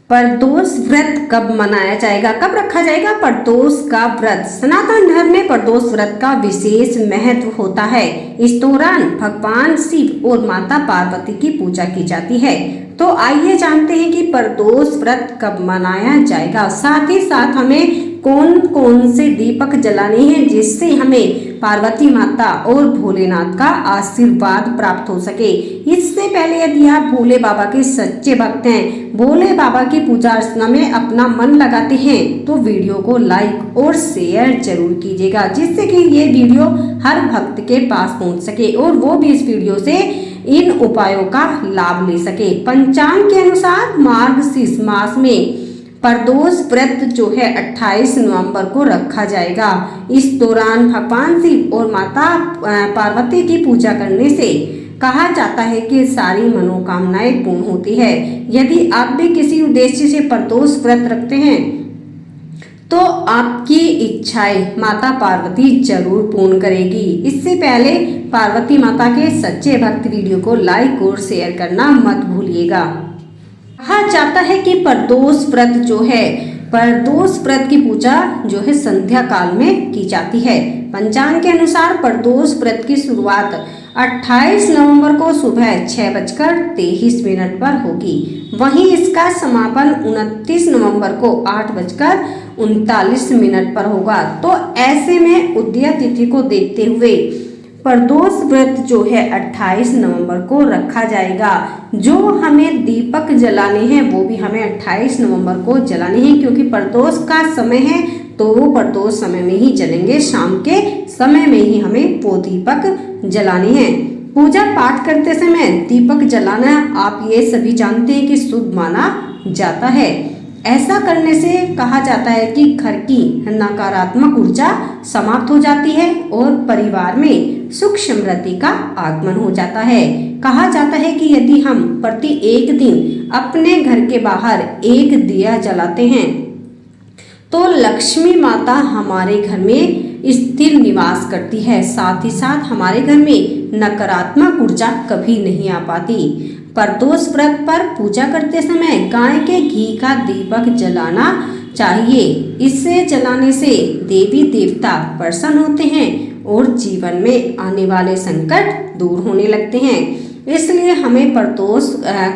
प्रदोष व्रत कब मनाया जाएगा, कब रखा जाएगा प्रदोष का व्रत। सनातन धर्म में प्रदोष व्रत का विशेष महत्व होता है। इस दौरान भगवान शिव और माता पार्वती की पूजा की जाती है। तो आइए जानते हैं कि प्रदोष व्रत कब मनाया जाएगा, साथ ही साथ हमें कौन कौन से दीपक जलाने हैं जिससे हमें पार्वती माता और भोलेनाथ का आशीर्वाद प्राप्त हो सके। इससे पहले यदि आप भोले बाबा के सच्चे भक्त हैं, भोले बाबा की पूजा अर्चना में अपना मन लगाते हैं, तो वीडियो को लाइक और शेयर जरूर कीजिएगा, जिससे कि ये वीडियो हर भक्त के पास पहुंच सके और वो भी इस वीडियो से इन उपायों का लाभ ले सके। पंचांग के अनुसार मार्गशीर्ष मास में प्रदोष व्रत जो है 28 नवंबर को रखा जाएगा। इस दौरान भगवान शिव और माता पार्वती की पूजा करने से कहा जाता है कि सारी मनोकामनाएं पूर्ण होती है। यदि आप भी किसी उद्देश्य से प्रदोष व्रत रखते हैं तो आपकी इच्छाएं माता पार्वती जरूर पूर्ण करेगी। इससे पहले पार्वती माता के सच्चे भक्त वीडियो को लाइक और शेयर करना मत भूलिएगा। कहा जाता है कि प्रदोष व्रत जो है, प्रदोष व्रत की पूजा जो है संध्या काल में की जाती है। पंचांग के अनुसार प्रदोष व्रत की शुरुआत 28 नवंबर को सुबह 6:23 पर होगी। वहीं इसका समापन 29 नवंबर को 8:39 पर होगा। तो ऐसे में उदय तिथि को देखते हुए प्रदोष व्रत जो है 28 नवंबर को रखा जाएगा। जो हमें दीपक जलाने हैं वो भी हमें 28 नवंबर को जलाने हैं, क्योंकि प्रदोष का समय है तो वो प्रदोष समय में ही जलेंगे। शाम के समय में ही हमें वो दीपक जलाने हैं। पूजा पाठ करते समय दीपक जलाना आप ये सभी जानते हैं कि शुभ माना जाता है। ऐसा करने से कहा जाता है कि घर की नकारात्मक ऊर्जा समाप्त हो जाती है और परिवार में सुख समृद्धि का आगमन हो जाता है। कहा जाता है कि यदि हम प्रति एक दिन अपने घर के बाहर एक दिया जलाते हैं तो लक्ष्मी माता हमारे घर में स्थिर निवास करती है। साथ ही साथ हमारे घर में नकारात्मक ऊर्जा कभी नहीं आ पाती। प्रदोष व्रत पर पूजा करते समय गाय के घी का दीपक जलाना चाहिए। इसे जलाने से देवी देवता प्रसन्न होते हैं और जीवन में आने वाले संकट दूर होने लगते हैं। इसलिए हमें प्रदोष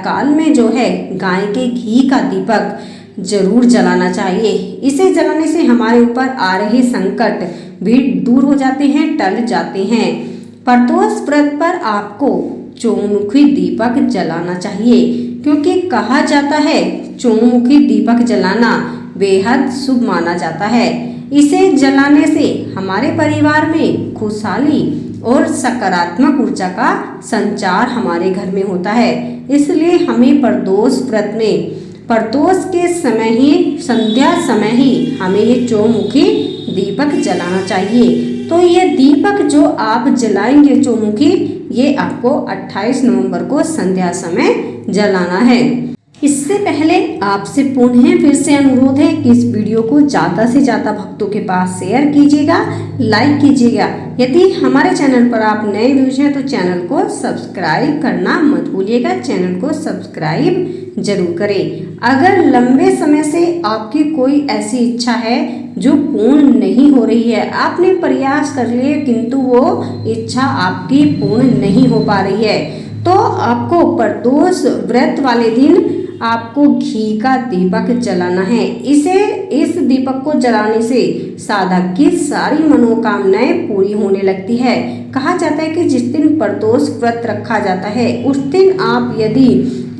काल में जो है गाय के घी का दीपक जरूर जलाना चाहिए। इसे जलाने से हमारे ऊपर आ रहे संकट भी दूर हो जाते हैं, टल जाते हैं। प्रदोष व्रत पर आपको चौमुखी दीपक जलाना चाहिए, क्योंकि कहा जाता है चौमुखी दीपक जलाना बेहद शुभ माना जाता है। इसे जलाने से हमारे परिवार में खुशहाली और सकारात्मक ऊर्जा का संचार हमारे घर में होता है। इसलिए हमें प्रदोष व्रत में प्रदोष के समय ही, संध्या समय ही हमें ये चौमुखी दीपक जलाना चाहिए। तो ये दीपक जो आप जलाएंगे चौमुखी, ये आपको 28 नवंबर को संध्या समय जलाना है। इससे पहले आपसे पुनः फिर से अनुरोध है कि इस वीडियो को ज़्यादा से ज़्यादा भक्तों के पास शेयर कीजिएगा, लाइक कीजिएगा। यदि हमारे चैनल पर आप नए व्यूज हैं तो चैनल को सब्सक्राइब करना मत भूलिएगा। चैनल को सब्सक्राइब जरूर करें। अगर लंबे समय से आपकी कोई ऐसी इच्छा है जो पूर्ण नहीं हो रही है, आपने प्रयास कर लिए किंतु वो इच्छा आपकी पूर्ण नहीं हो पा रही है, तो आपको प्रदोष व्रत वाले दिन आपको घी का दीपक जलाना है। इस दीपक को जलाने से साधक की सारी मनोकामनाएं पूरी होने लगती है। कहा जाता है कि जिस दिन प्रदोष व्रत रखा जाता है उस दिन आप यदि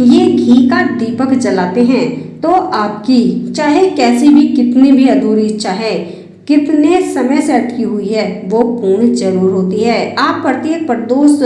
ये घी का दीपक जलाते हैं तो आपकी चाहे कैसी भी, कितनी भी अधूरी इच्छा है, कितने समय से अटकी हुई है, वो पूर्ण जरूर होती है। आप प्रत्येक प्रदोष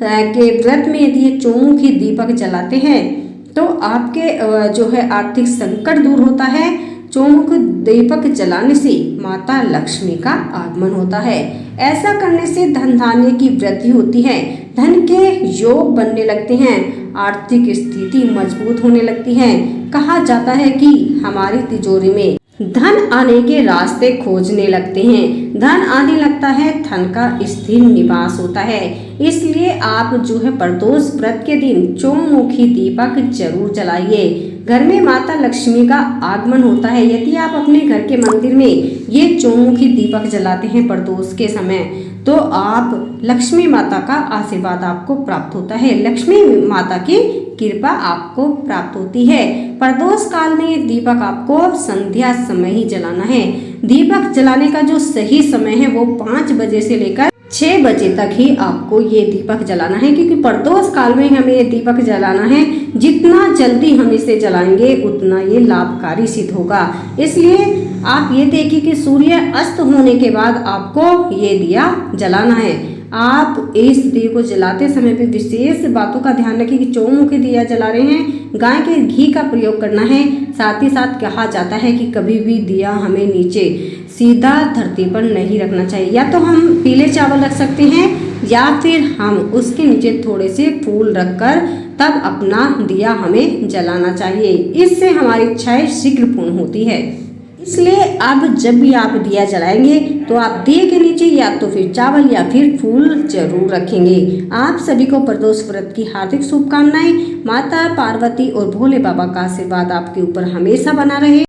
के व्रत में यदि ये चौमुखी दीपक जलाते हैं तो आपके जो है आर्थिक संकट दूर होता है। चौमुख दीपक जलाने से माता लक्ष्मी का आगमन होता है। ऐसा करने से धन धान्य की वृद्धि होती है, धन के योग बनने लगते हैं, आर्थिक स्थिति मजबूत होने लगती है। कहा जाता है कि हमारी तिजोरी में धन आने के रास्ते खोजने लगते हैं, धन आने लगता है, धन का स्थिर निवास होता है। इसलिए आप जो है प्रदोष व्रत के दिन चौमुखी दीपक जरूर जलाइए। घर में माता लक्ष्मी का आगमन होता है। यदि आप अपने घर के मंदिर में ये चौमुखी दीपक जलाते हैं प्रदोष के समय, तो आप लक्ष्मी माता का आशीर्वाद आपको प्राप्त होता है, लक्ष्मी माता की कृपा आपको प्राप्त होती है। प्रदोष काल में ये दीपक आपको संध्या समय ही जलाना है। दीपक जलाने का जो सही समय है वो 5 बजे से लेकर 6 बजे तक ही आपको ये दीपक जलाना है, क्योंकि प्रदोष काल में हमें ये दीपक जलाना है। जितना जल्दी हम इसे जलाएंगे उतना ये लाभकारी सिद्ध होगा। इसलिए आप ये देखिए कि सूर्य अस्त होने के बाद आपको ये दिया जलाना है। आप इस दिए को जलाते समय पे विशेष बातों का ध्यान रखिए कि चौमुखी दिया जला रहे हैं, गाय के घी का प्रयोग करना है। साथ ही साथ कहा जाता है कि कभी भी दिया हमें नीचे सीधा धरती पर नहीं रखना चाहिए। या तो हम पीले चावल रख सकते हैं या फिर हम उसके नीचे थोड़े से फूल रखकर तब अपना दिया हमें जलाना चाहिए। इससे हमारी इच्छाएं शीघ्र पूर्ण होती है। इसलिए अब जब भी आप दिया जलाएंगे तो आप दिए के नीचे या तो फिर चावल या फिर फूल जरूर रखेंगे। आप सभी को प्रदोष व्रत की हार्दिक शुभकामनाएं। माता पार्वती और भोले बाबा का आशीर्वाद आपके ऊपर हमेशा बना रहे।